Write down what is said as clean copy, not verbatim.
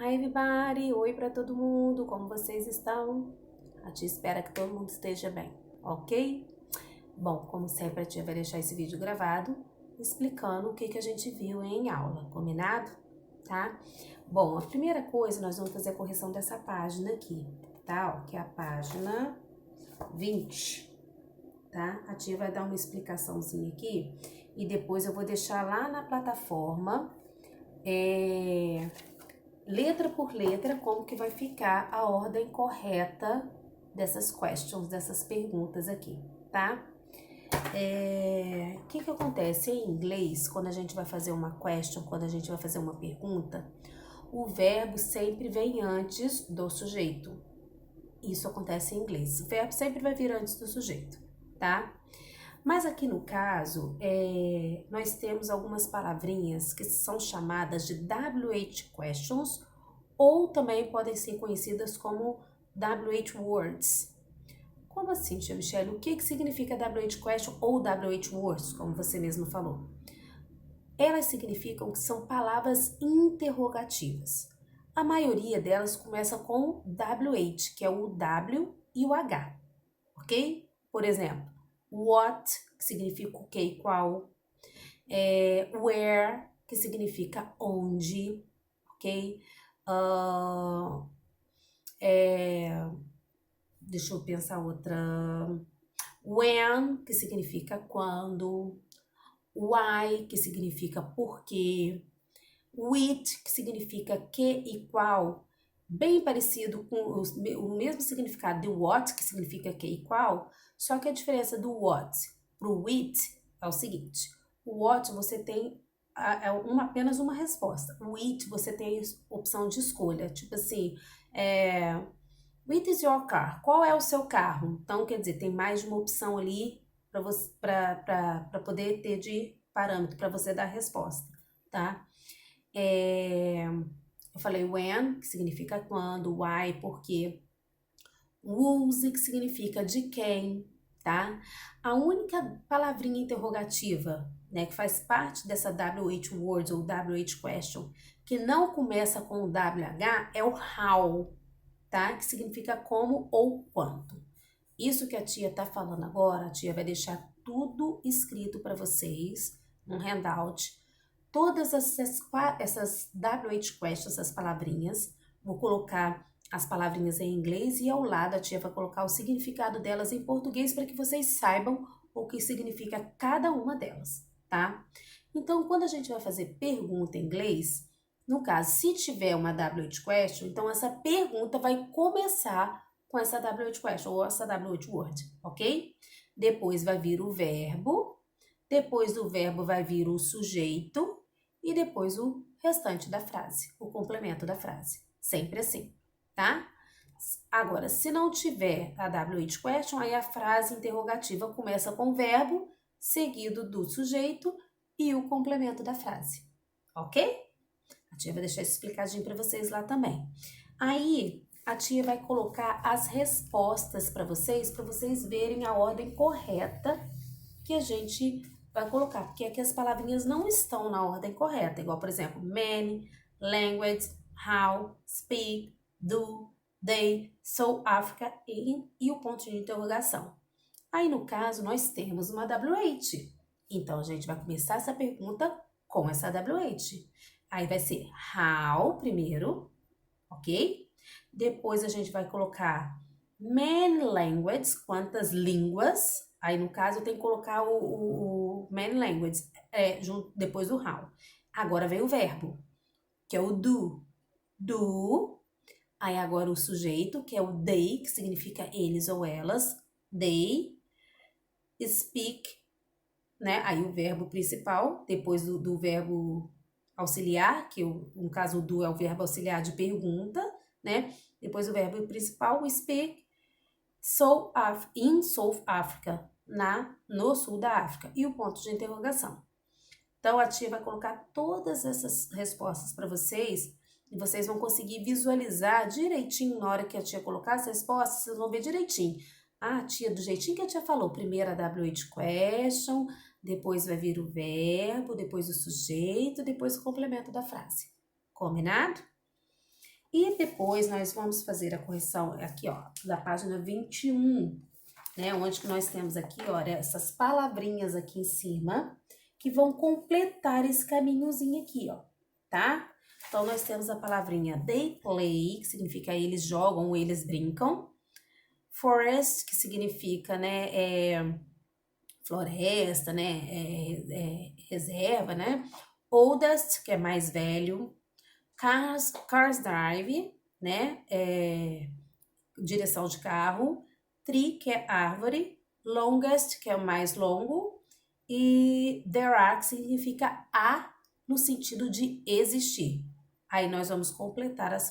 Hi everybody, oi para todo mundo, como vocês estão? A tia espera que todo mundo esteja bem, ok? Bom, como sempre a tia vai deixar esse vídeo gravado explicando o que a gente viu em aula, combinado? Tá? Bom, a primeira coisa nós vamos fazer a correção dessa página aqui, tá? Ó, que é a página 20, tá? A tia vai dar uma explicaçãozinha aqui e depois eu vou deixar lá na plataforma, letra por letra, como que vai ficar a ordem correta dessas questions, dessas perguntas aqui, tá? O que acontece em inglês, quando a gente vai fazer uma question, quando a gente vai fazer uma pergunta, o verbo sempre vem antes do sujeito. Isso acontece em inglês. O verbo sempre vai vir antes do sujeito, tá? Mas aqui no caso, nós temos algumas palavrinhas que são chamadas de WH questions ou também podem ser conhecidas como WH words. Como assim, tia Michelle? O que significa WH question ou WH words, como você mesmo falou? Elas significam que são palavras interrogativas. A maioria delas começa com WH, que é o W e o H, ok? Por exemplo, what, que significa o que e qual. Where, que significa onde, ok? Deixa eu pensar outra. When, que significa quando. Why, que significa porquê. Which, que significa que e qual. Bem parecido com o mesmo significado de what, que significa que e qual, só que a diferença do what pro which é o seguinte: o what você tem apenas uma resposta, o which você tem opção de escolha, tipo assim, which is your car? Qual é o seu carro? Então, quer dizer, tem mais de uma opção ali para poder ter de parâmetro para você dar a resposta, tá? Eu falei when, que significa quando, why, porque, whose, que significa de quem, tá? A única palavrinha interrogativa, né, que faz parte dessa WH words ou WH question, que não começa com o WH é o how, tá? Que significa como ou quanto. Isso que a tia tá falando agora, a tia vai deixar tudo escrito para vocês num handout. Todas essas WH questions, essas palavrinhas, vou colocar as palavrinhas em inglês e ao lado a tia vai colocar o significado delas em português para que vocês saibam o que significa cada uma delas, tá? Então, quando a gente vai fazer pergunta em inglês, no caso, se tiver uma WH question, então essa pergunta vai começar com essa WH question ou essa WH word, ok? Depois vai vir o verbo, depois do verbo vai vir o sujeito e depois o restante da frase, o complemento da frase. Sempre assim, tá? Agora, se não tiver a WH question, aí a frase interrogativa começa com o verbo, seguido do sujeito e o complemento da frase, ok? A tia vai deixar isso explicadinho para vocês lá também. Aí, a tia vai colocar as respostas para vocês verem a ordem correta que a gente vai colocar, porque aqui as palavrinhas não estão na ordem correta, igual, por exemplo, many, language, how, speak, do, they, South Africa e o ponto de interrogação. Aí, no caso, nós temos uma WH. Então, a gente vai começar essa pergunta com essa WH. Aí vai ser how primeiro, ok? Depois a gente vai colocar many languages, quantas línguas. Aí, no caso, eu tenho que colocar o many languages junto, depois do how. Agora vem o verbo, que é o do. Do. Aí agora o sujeito, que é o they, que significa eles ou elas. They speak, né? Aí o verbo principal, depois do verbo auxiliar, que no caso o do é o verbo auxiliar de pergunta, né? Depois o verbo principal, o speak, in South Africa, no sul da África, e o ponto de interrogação. Então a tia vai colocar todas essas respostas para vocês e vocês vão conseguir visualizar direitinho na hora que a tia colocar as respostas, vocês vão ver direitinho. Ah, tia, do jeitinho que a tia falou, primeiro a WH question, depois vai vir o verbo, depois o sujeito, depois o complemento da frase. Combinado? E depois nós vamos fazer a correção aqui, ó, da página 21, né? Onde que nós temos aqui, olha, essas palavrinhas aqui em cima, que vão completar esse caminhozinho aqui, ó, tá? Então, nós temos a palavrinha they play, que significa eles jogam ou eles brincam. Forest, que significa, né, floresta, né, reserva, né? Oldest, que é mais velho. Cars drive, né, direção de carro. Tree, que é árvore. Longest, que é o mais longo. E there are, que significa há, no sentido de existir. Aí nós vamos completar as